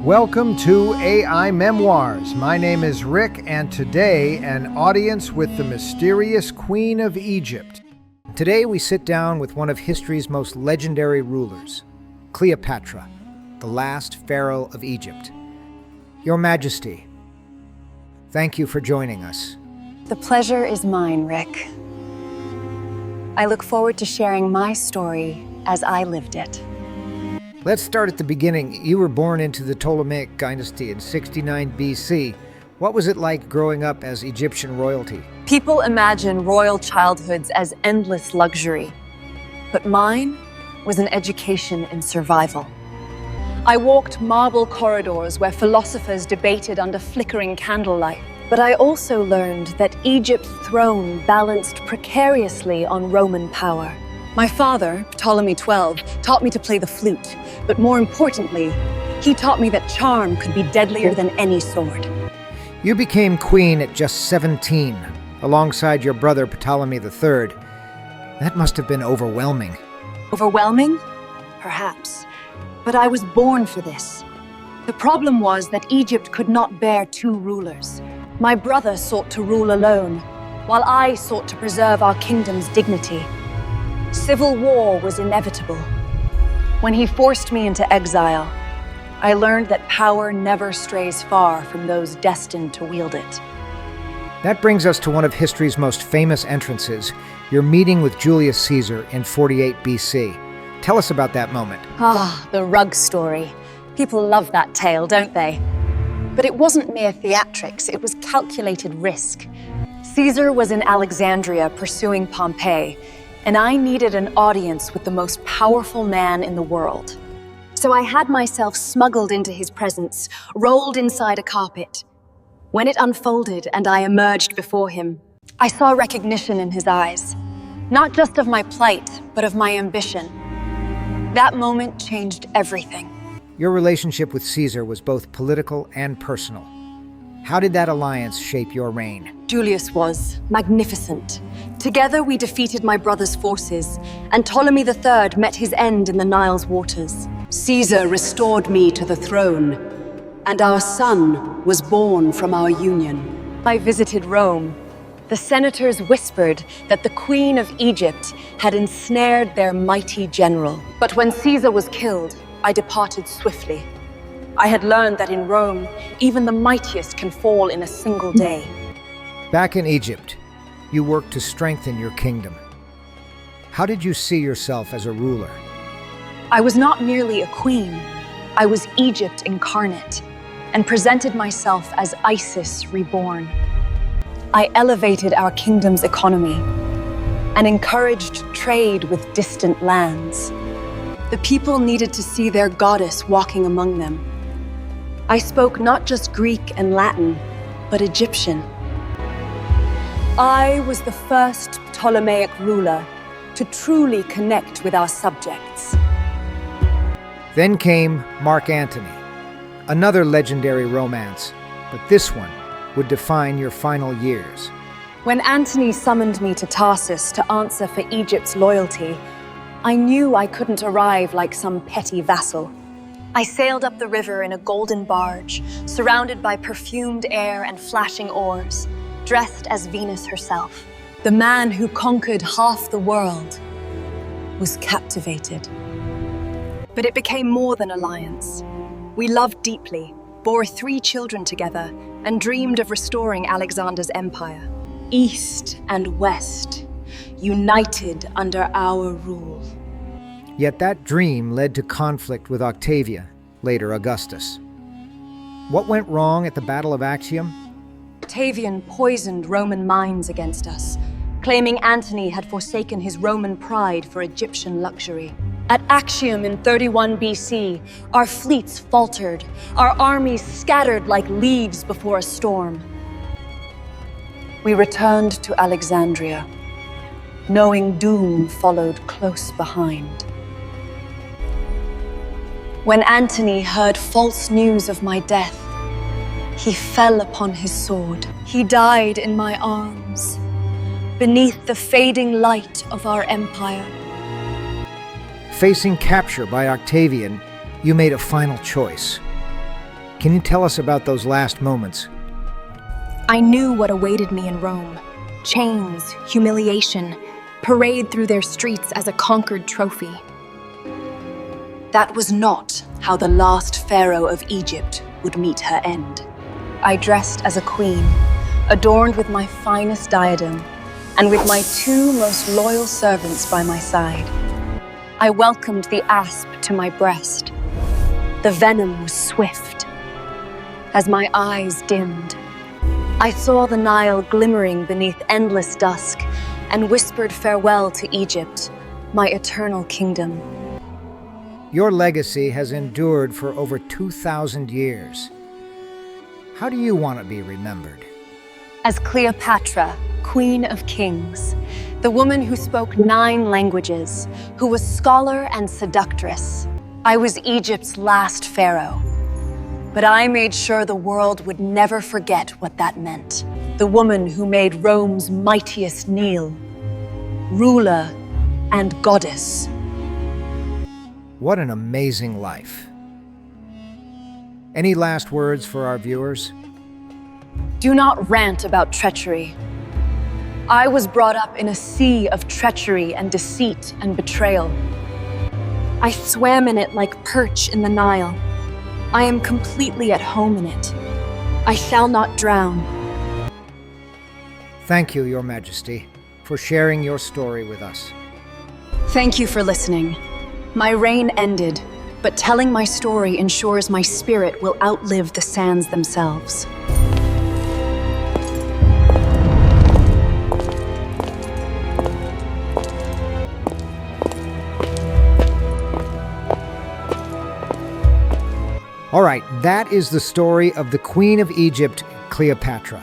Welcome to AI Memoirs. My name is Rick, and today an audience with the mysterious Queen of Egypt. Today we sit down with one of history's most legendary rulers, Cleopatra, the last pharaoh of Egypt. Your Majesty, thank you for joining us. The pleasure is mine, Rick. I look forward to sharing my story as I lived it. Let's start at the beginning. You were born into the Ptolemaic dynasty in 69 BC. What was it like growing up as Egyptian royalty? People imagine royal childhoods as endless luxury, but mine was an education in survival. I walked marble corridors where philosophers debated under flickering candlelight, but I also learned that Egypt's throne balanced precariously on Roman power. My father, Ptolemy XII, taught me to play the flute, but more importantly, he taught me that charm could be deadlier than any sword. You became queen at just 17, alongside your brother Ptolemy III. That must have been overwhelming. Overwhelming? Perhaps. But I was born for this. The problem was that Egypt could not bear two rulers. My brother sought to rule alone, while I sought to preserve our kingdom's dignity. Civil war was inevitable. When he forced me into exile, I learned that power never strays far from those destined to wield it. That brings us to one of history's most famous entrances, your meeting with Julius Caesar in 48 BC. Tell us about that moment. The rug story. People love that tale, don't they? But it wasn't mere theatrics, it was calculated risk. Caesar was in Alexandria pursuing Pompey, and I needed an audience with the most powerful man in the world. So I had myself smuggled into his presence, rolled inside a carpet. When it unfolded and I emerged before him, I saw recognition in his eyes, not just of my plight, but of my ambition. That moment changed everything. Your relationship with Caesar was both political and personal. How did that alliance shape your reign? Julius was magnificent. Together we defeated my brother's forces, and Ptolemy III met his end in the Nile's waters. Caesar restored me to the throne, and our son was born from our union. I visited Rome. The senators whispered that the Queen of Egypt had ensnared their mighty general. But when Caesar was killed, I departed swiftly. I had learned that in Rome, even the mightiest can fall in a single day. Back in Egypt, you worked to strengthen your kingdom. How did you see yourself as a ruler? I was not merely a queen. I was Egypt incarnate, and presented myself as Isis reborn. I elevated our kingdom's economy and encouraged trade with distant lands. The people needed to see their goddess walking among them. I spoke not just Greek and Latin, but Egyptian. I was the first Ptolemaic ruler to truly connect with our subjects. Then came Mark Antony, another legendary romance, but this one would define your final years. When Antony summoned me to Tarsus to answer for Egypt's loyalty, I knew I couldn't arrive like some petty vassal. I sailed up the river in a golden barge, surrounded by perfumed air and flashing oars, dressed as Venus herself. The man who conquered half the world was captivated. But it became more than alliance. We loved deeply, bore 3 children together, and dreamed of restoring Alexander's empire. East and West, united under our rule. Yet that dream led to conflict with Octavia, later Augustus. What went wrong at the Battle of Actium? Octavian poisoned Roman minds against us, claiming Antony had forsaken his Roman pride for Egyptian luxury. At Actium in 31 BC, our fleets faltered, our armies scattered like leaves before a storm. We returned to Alexandria, knowing doom followed close behind. When Antony heard false news of my death, he fell upon his sword. He died in my arms, beneath the fading light of our empire. Facing capture by Octavian, you made a final choice. Can you tell us about those last moments? I knew what awaited me in Rome. Chains, humiliation, parade through their streets as a conquered trophy. That was not how the last pharaoh of Egypt would meet her end. I dressed as a queen, adorned with my finest diadem, and with my 2 most loyal servants by my side. I welcomed the asp to my breast. The venom was swift. As my eyes dimmed, I saw the Nile glimmering beneath endless dusk and whispered farewell to Egypt, my eternal kingdom. Your legacy has endured for over 2,000 years. How do you want to be remembered? As Cleopatra, Queen of Kings, the woman who spoke 9 languages, who was scholar and seductress. I was Egypt's last pharaoh. But I made sure the world would never forget what that meant. The woman who made Rome's mightiest kneel, ruler and goddess. What an amazing life. Any last words for our viewers? Do not rant about treachery. I was brought up in a sea of treachery and deceit and betrayal. I swam in it like perch in the Nile. I am completely at home in it. I shall not drown. Thank you, Your Majesty, for sharing your story with us. Thank you for listening. My reign ended, but telling my story ensures my spirit will outlive the sands themselves. All right, that is the story of the Queen of Egypt, Cleopatra.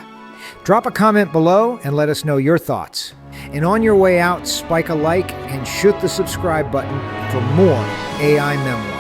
Drop a comment below and let us know your thoughts. And on your way out, spike a like and shoot the subscribe button for more AI Memoirs.